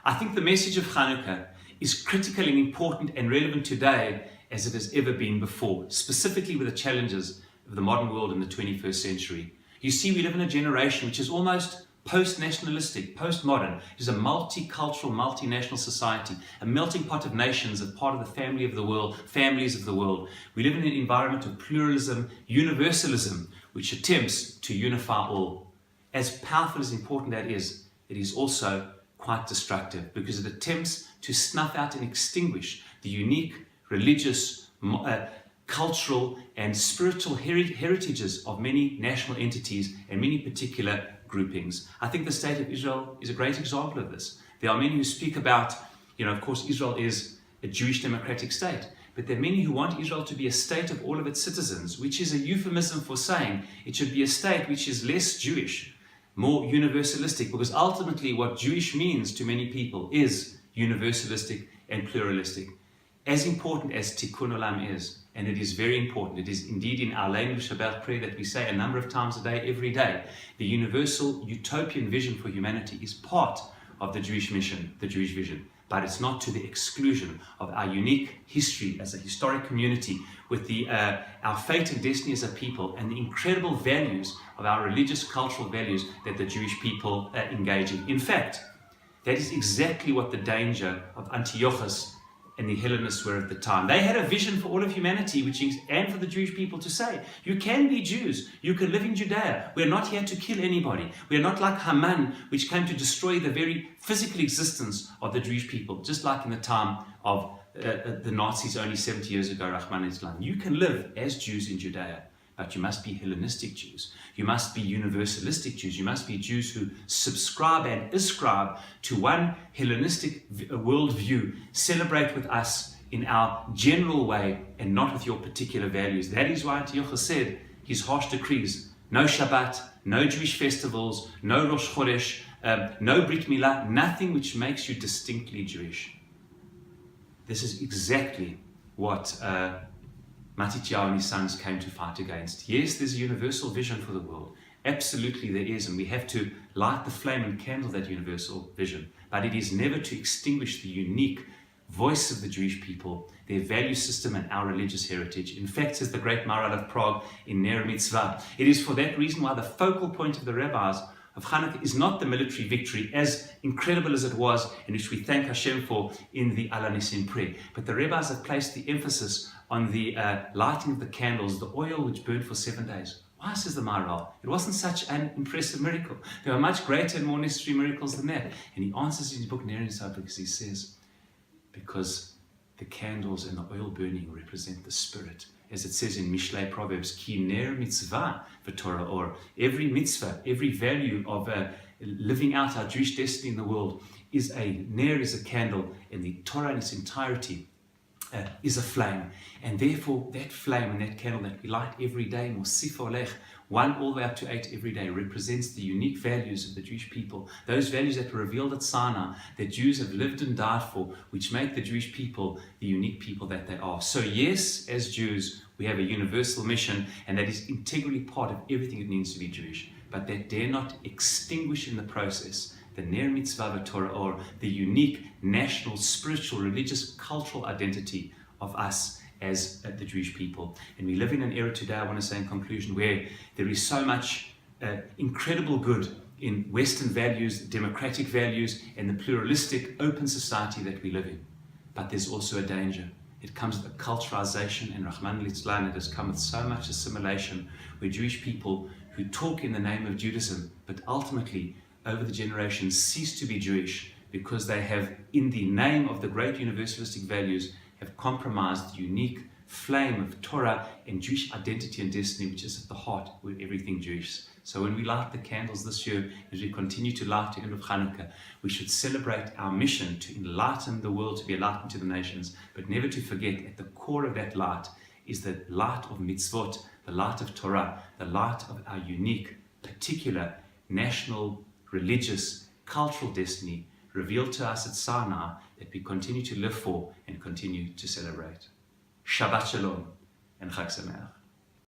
I think the message of Chanukah is critical and important and relevant today as it has ever been before, specifically with the challenges of the modern world in the 21st century. You see, we live in a generation which is almost post-nationalistic, post-modern. It is a multicultural, multinational society, a melting pot of nations, a part of the family of the world, families of the world. We live in an environment of pluralism, universalism, which attempts to unify all. As powerful as important that is, it is also quite destructive because it attempts to snuff out and extinguish the unique religious, cultural and spiritual heritages of many national entities and many particular groupings. I think the state of Israel is a great example of this. There are many who speak about, of course, Israel is a Jewish democratic state, but there are many who want Israel to be a state of all of its citizens, which is a euphemism for saying it should be a state which is less Jewish, more universalistic, because ultimately what Jewish means to many people is universalistic and pluralistic. As important as Tikkun Olam is, and it is very important, it is indeed in our language Shabbat prayer that we say a number of times a day, every day, the universal utopian vision for humanity is part of the Jewish mission, the Jewish vision, but it's not to the exclusion of our unique history as a historic community with our fate and destiny as a people and the incredible values of our religious, cultural values that the Jewish people engage in. In fact, that is exactly what the danger of Antiochus and the Hellenists were at the time. They had a vision for all of humanity, and for the Jewish people to say, you can be Jews, you can live in Judea. We're not here to kill anybody. We're not like Haman, which came to destroy the very physical existence of the Jewish people, just like in the time of the Nazis only 70 years ago, Rahman Islam. You can live as Jews in Judea, but you must be Hellenistic Jews. You must be universalistic Jews. You must be Jews who subscribe and ascribe to one Hellenistic worldview. Celebrate with us in our general way and not with your particular values. That is why Antiochus said his harsh decrees: no Shabbat, no Jewish festivals, no Rosh Chodesh, no Brit Milah, nothing which makes you distinctly Jewish. This is exactly what Matityahu and his sons came to fight against. Yes, there's a universal vision for the world. Absolutely there is, and we have to light the flame and candle that universal vision. But it is never to extinguish the unique voice of the Jewish people, their value system and our religious heritage. In fact, says the great Maharal of Prague in Ner Mitzvah, it is for that reason why the focal point of the rabbis of Chanukah is not the military victory, as incredible as it was, and which we thank Hashem for in the Hanissim prayer. But the rabbis have placed the emphasis on the lighting of the candles, the oil which burned for 7 days. Why, says the Maharal? It wasn't such an impressive miracle. There are much greater and more necessary miracles than that. And he answers in his book Ner Mitzvah because he says, because the candles and the oil burning represent the spirit. As it says in Mishlei Proverbs, Ki ner mitzvah v'torah or, every mitzvah, every value of living out our Jewish destiny in the world is a ner, is a candle, and the Torah in its entirety is a flame. And therefore that flame and that candle that we light every day, Mosif Olech, 1 all the way up to 8 every day, represents the unique values of the Jewish people, those values that were revealed at Sinai, that Jews have lived and died for, which make the Jewish people the unique people that they are. So yes, as Jews, we have a universal mission, and that is integrally part of everything it means to be Jewish, but that dare not extinguish in the process the Ner Mitzvah Torah, or the unique national, spiritual, religious, cultural identity of us as the Jewish people. And we live in an era today, I want to say in conclusion, where there is so much incredible good in Western values, democratic values, and the pluralistic, open society that we live in. But there's also a danger. It comes with a culturalization, and Rahman al-Islam, it has come with so much assimilation, where Jewish people who talk in the name of Judaism, but ultimately over the generations cease to be Jewish because they have, in the name of the great universalistic values, have compromised the unique flame of Torah and Jewish identity and destiny, which is at the heart of everything Jewish. So when we light the candles this year, as we continue to light the end of Chanukah, we should celebrate our mission to enlighten the world, to be a light to the nations, but never to forget at the core of that light is the light of mitzvot, the light of Torah, the light of our unique, particular, national, religious, cultural destiny revealed to us at Sinai that we continue to live for and continue to celebrate. Shabbat Shalom and Chag Sameach.